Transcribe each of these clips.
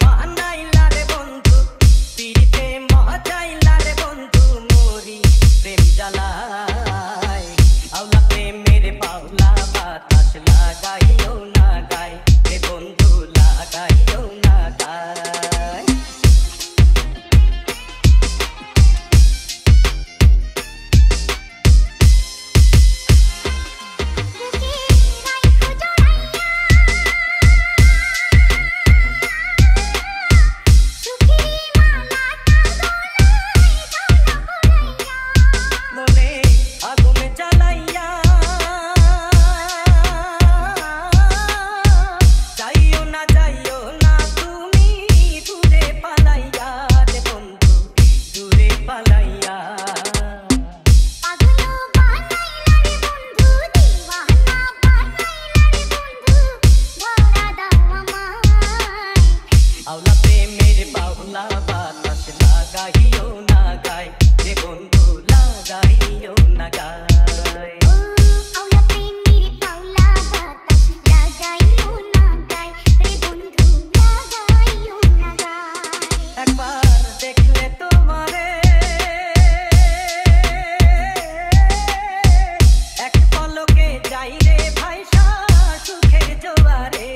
বানাইলা রে বন্ধু পিরিতে মজাইলা রে বন্ধু মোরি প্রেম জ্বালায় আওলা প্রেমের পাওলা বাতাস লাগাইও না গায় রে বন্ধু লাগাইও না গায় আওলা প্রেমের বাউলা বাতাস লাগাইও না গায় রে বন্ধু লাগাইও না গায় আওলা প্রেমের বাউলা বাতাস লাগাইও না গায় রে বন্ধু লাগাইও না গায় একবার দেখলে তোমারে এক পলকে যাই রে ভাইসা সুখের জোয়ারে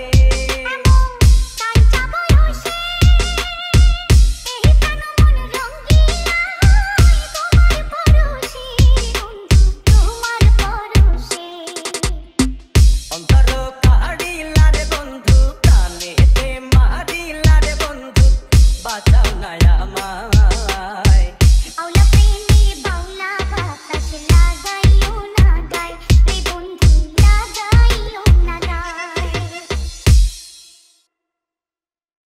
অন্তর কাড়িলা রে বন্ধু প্রাণেতে মারিলা রে বন্ধু বাঁচাও না আমার